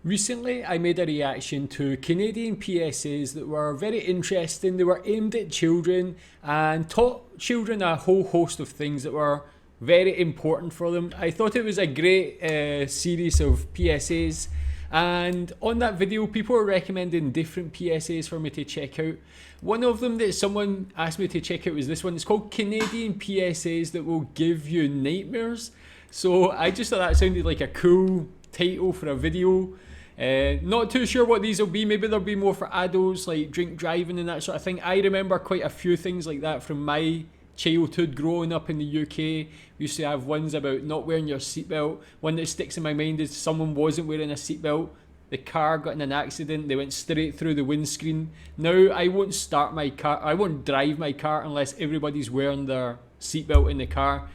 Recently, I made a reaction to Canadian PSAs that were very interesting. They were aimed at children and taught children a whole host of things that were very important for them. I thought it was a great series of PSAs, and on that video people were recommending different PSAs for me to check out. One of them that someone asked me to check out was this one. It's called Canadian PSAs that will give you nightmares. So I just thought that sounded like a cool title for a video. Not too sure what these will be. Maybe they'll be more for adults, like drink driving and that sort of thing. I remember quite a few things like that from my childhood growing up in the UK. We used to have ones about not wearing your seatbelt. One that sticks in my mind is someone wasn't wearing a seatbelt. The car got in an accident. They went straight through the windscreen. Now I won't start my car. I won't drive my car unless everybody's wearing their seatbelt in the car.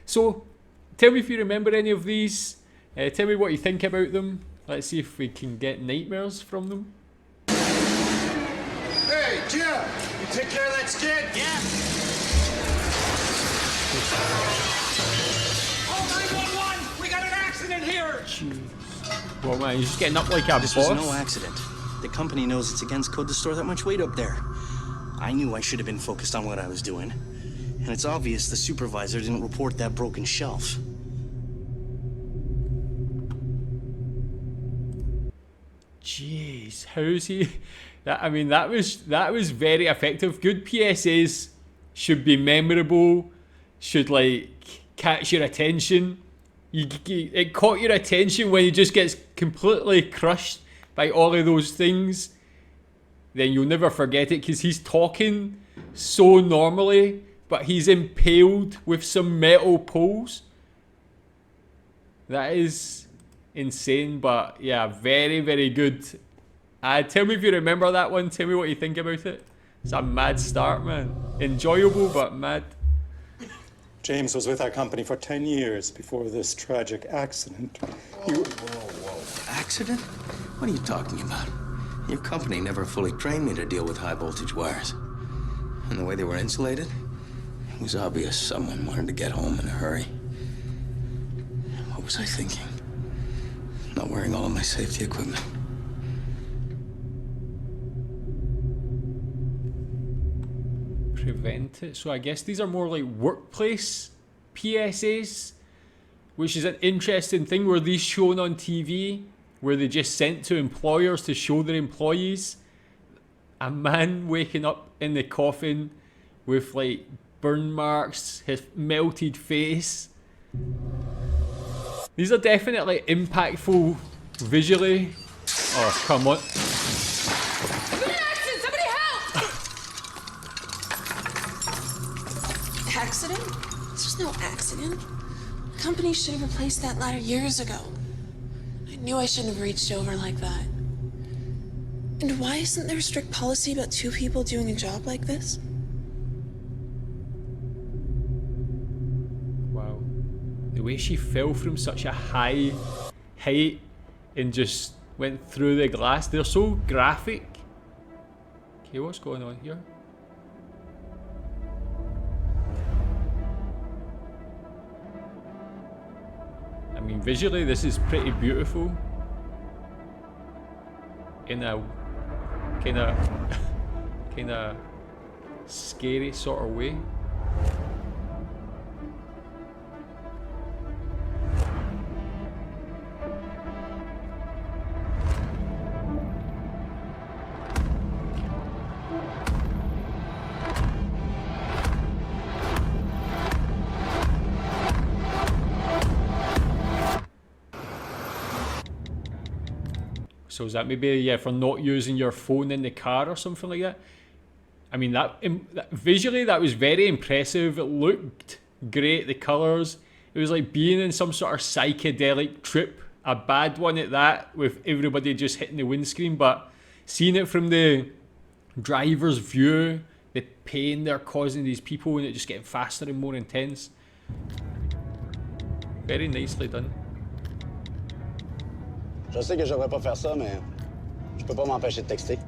So tell me if you remember any of these. Tell me what you think about them. Let's see if we can get nightmares from them. Hey, Jim! You take care of that skid? Yeah. Oh, 911! We got an accident here! Jeez. Well, man, you're just getting up like a boss. This was no accident. The company knows it's against code to store that much weight up there. I knew I should have been focused on what I was doing. And it's obvious the supervisor didn't report that broken shelf. Jeez, how's he? I mean, that was very effective. Good PSAs should be memorable, should like catch your attention. It caught your attention when he just gets completely crushed by all of those things. Then you'll never forget it because he's talking so normally, but he's impaled with some metal poles. That is insane, but yeah, very, very good. Tell me if you remember that one. Tell me what you think about it. It's a mad start, man. Enjoyable, but mad. James was with our company for 10 years before this tragic accident. Whoa. Accident? What are you talking about? Your company never fully trained me to deal with high voltage wires. And the way they were insulated, it was obvious someone wanted to get home in a hurry. What was I thinking? Not wearing all of my safety equipment. Prevent it. So I guess these are more like workplace PSAs, which is an interesting thing. Were these shown on TV? Were they just sent to employers to show their employees? A man waking up in the coffin with like burn marks, his melted face. These are definitely impactful visually. Oh, come on. I've been in an accident! Somebody help! Accident? This was no accident. The company should have replaced that ladder years ago. I knew I shouldn't have reached over like that. And why isn't there a strict policy about two people doing a job like this? The way she fell from such a high height and just went through the glass. They're so graphic. Okay, what's going on here? I mean, visually this is pretty beautiful. In a kind of scary sort of way. So is that maybe for not using your phone in the car or something like that? I mean, that visually that was very impressive. It looked great. The colours. It was like being in some sort of psychedelic trip, a bad one at that, with everybody just hitting the windscreen. But seeing it from the driver's view, the pain they're causing these people, and it just getting faster and more intense. Very nicely done. Je sais que je devrais pas faire ça, mais je peux pas m'empêcher de texter.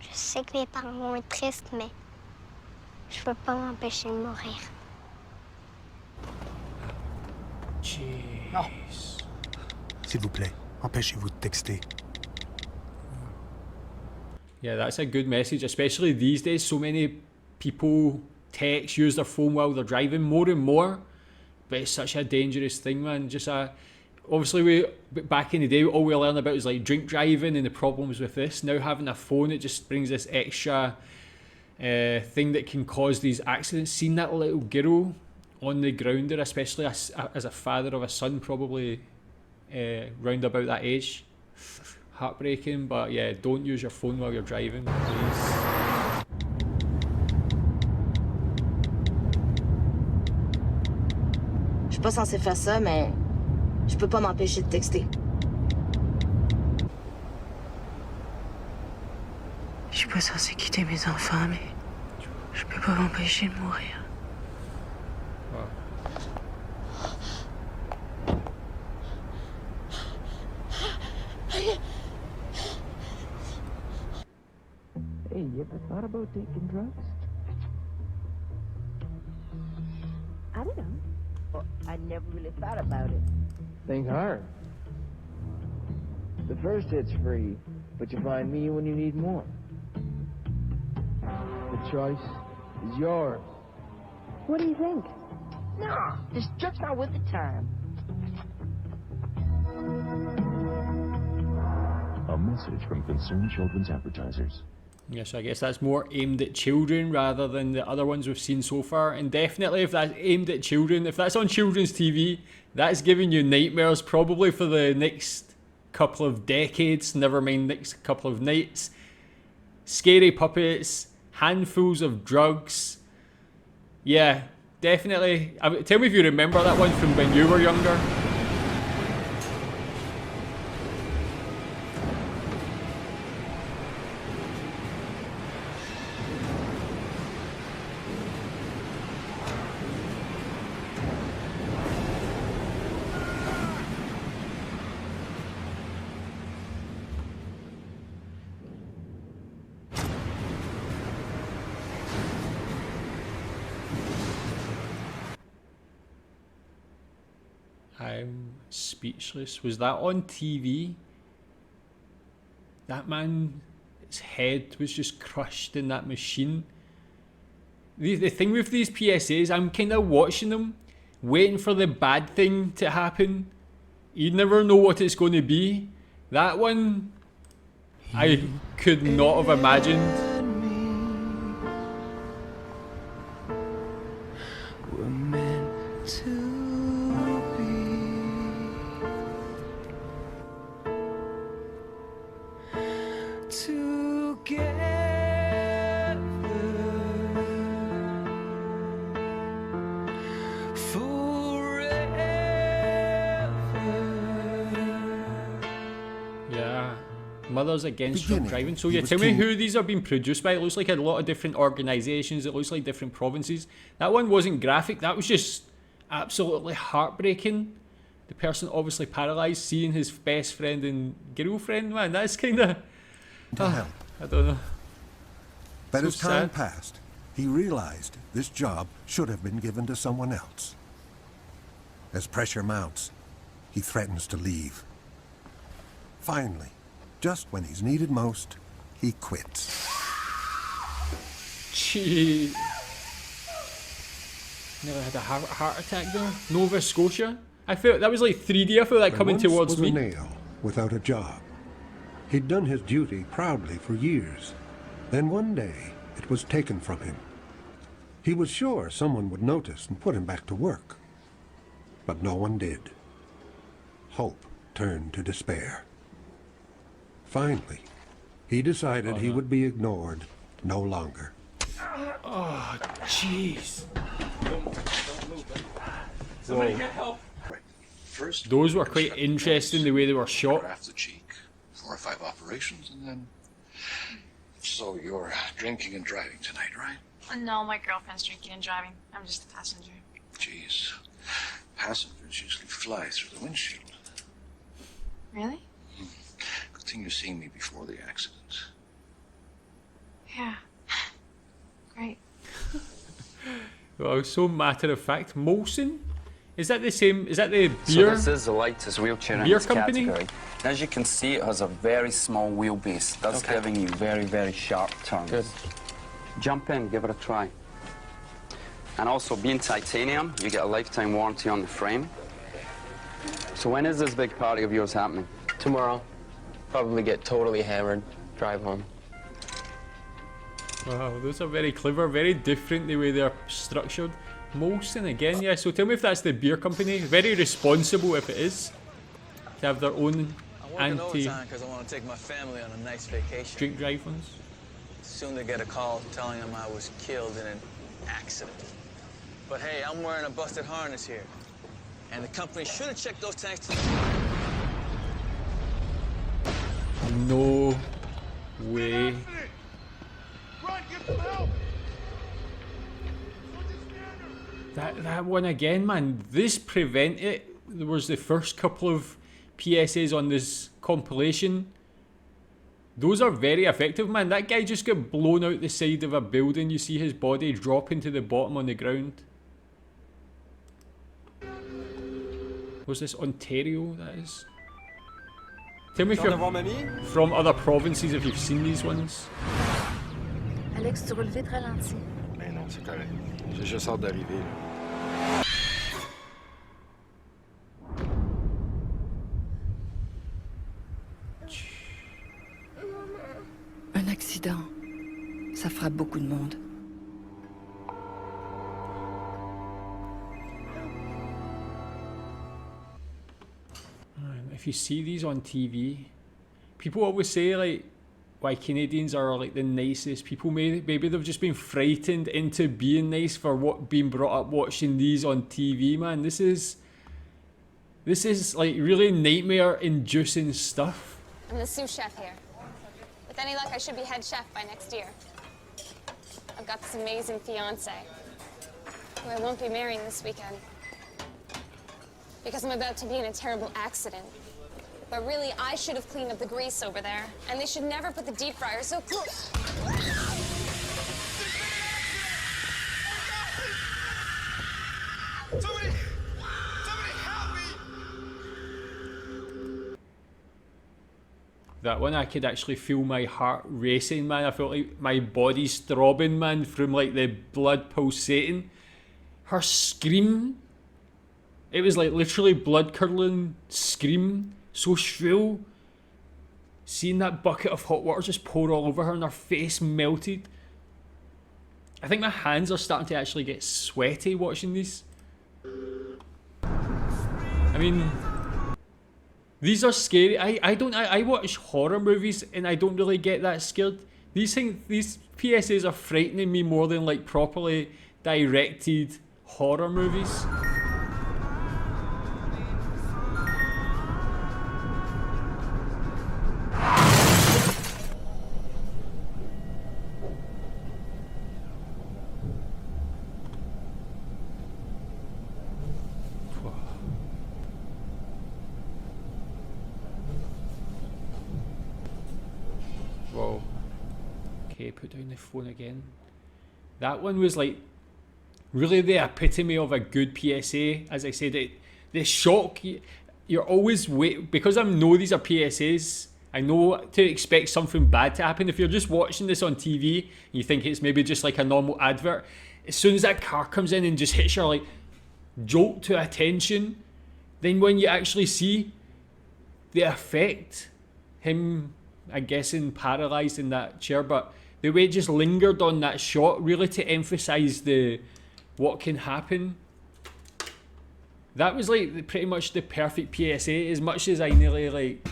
Je sais que mes parents vont être tristes, mais je peux pas m'empêcher de mourir. Jeez. Non. S'il vous plaît, empêchez-vous de texter. Yeah, that's a good message, especially these days. So many people text, use their phone while they're driving, more and more. But it's such a dangerous thing, man. Obviously, back in the day, all we learned about was like drink driving and the problems with this. Now having a phone, it just brings this extra thing that can cause these accidents. Seeing that little girl on the ground there, especially as a father of a son, probably round about that age, heartbreaking. But yeah, don't use your phone while you're driving, please. Je suis pas censé faire ça, mais je peux pas m'empêcher de texter. Je suis pas censée quitter mes enfants, mais je peux pas m'empêcher de mourir. Hey, you ever thought about taking drugs? I don't know. Well, I never really thought about it. Think hard. The first hit's free, but you find me when you need more. The choice is yours. What do you think? No, it's just not worth the time. A message from Concerned Children's Advertisers. Yes, I guess that's more aimed at children rather than the other ones we've seen so far. And definitely if that's aimed at children, if that's on children's TV, that's giving you nightmares probably for the next couple of decades, never mind next couple of nights. Scary puppets, handfuls of drugs. Yeah, definitely. Tell me if you remember that one from when you were younger. I'm speechless. Was that on TV? That man's head was just crushed in that machine. The thing with these PSAs, I'm kind of watching them, waiting for the bad thing to happen. You never know what it's going to be. That one, I could not have imagined. Mothers Against Drunk Driving. So yeah, tell me who these are being produced by. It looks like a lot of different organisations. It looks like different provinces. That one wasn't graphic. That was just absolutely heartbreaking. The person obviously paralysed, seeing his best friend and girlfriend. Man, that's kind of... I don't know. But So as time sad. passed, he realized this job should have been given to someone else. As pressure mounts, he threatens to leave. Finally, just when he's needed most, he quits. Gee. Never had a heart attack there. Nova Scotia. I felt that was like 3D. I felt that coming There once towards was me. a nail without a job. He'd done his duty proudly for years. Then one day, it was taken from him. He was sure someone would notice and put him back to work. But no one did. Hope turned to despair. Finally, he decided he would be ignored no longer. Oh, jeez. Somebody get help. First, Those were quite interesting, the way they were shot. Off the cheek, 4 or 5 operations, and then. So you're drinking and driving tonight, right? No, my girlfriend's drinking and driving. I'm just a passenger. Jeez, passengers usually fly through the windshield. Really? Good thing you're seeing me before the accident. Yeah. Great. Well, so matter of fact, Molson, Is that the same? Is that the So beer? this is the lightest wheelchair in beer its company? category. As you can see, it has a very small wheelbase. That's giving you very, very sharp turns. Good. Jump in, give it a try. And also, being titanium, you get a lifetime warranty on the frame. So when is this big party of yours happening? Tomorrow. Probably get totally hammered, drive home. Wow, those are very clever, very different the way they're structured. Molson again, yeah. So tell me if that's the beer company. Very responsible if it is. To have their own overtime because I want to take my family on a nice vacation. drink drive ones. Soon they get a call telling them I was killed in an accident. But hey, I'm wearing a busted harness here. And the company should have checked those tanks. No way. That one again, man. This Prevent It. There was the first couple of PSAs on this compilation. Those are very effective, man. That guy just got blown out the side of a building. You see his body dropping to the bottom on the ground. Was this Ontario, that is? Tell me if you're from other provinces, if you've seen these ones. Alex, tu relevais de ralenti. Mais non, c'est correct. J'ai juste hâte d'arriver. Un accident, ça frappe beaucoup de monde. If you see these on TV, people always say like why Canadians are like the nicest people. Maybe they've just been frightened into being nice for what being brought up watching these on TV, man. This is like really nightmare inducing stuff. I'm the sous chef here. With any luck, I should be head chef by next year. I've got this amazing fiance who I won't be marrying this weekend because I'm about to be in a terrible accident. But really, I should have cleaned up the grease over there, and they should never put the deep fryer so close. Somebody help me! That one, I could actually feel my heart racing, man. I felt like my body's throbbing, man, from like the blood pulsating. Her scream, it was like literally blood curdling scream. So shrill. Seeing that bucket of hot water just pour all over her and her face melted. I think my hands are starting to actually get sweaty watching these. I mean, these are scary. I watch horror movies and I don't really get that scared. These PSAs are frightening me more than like properly directed horror movies. Whoa. Okay, put down the phone again. That one was like really the epitome of a good PSA. As I said, the shock, you're always because I know these are PSAs, I know to expect something bad to happen. If you're just watching this on TV and you think it's maybe just like a normal advert, as soon as that car comes in and just hits your like jolt to attention, then when you actually see the effect, him, I'm guessing, paralysed in that chair, but the way it just lingered on that shot, really to emphasise what can happen. That was like pretty much the perfect PSA. As much as I nearly like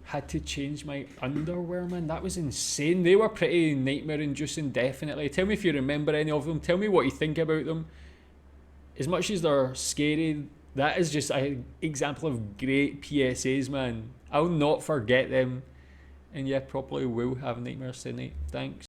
had to change my underwear, man, that was insane. They were pretty nightmare inducing, definitely. Tell me if you remember any of them. Tell me what you think about them. As much as they're scary, that is just an example of great PSAs, man. I'll not forget them. And yeah, probably will have nightmares tonight. Thanks.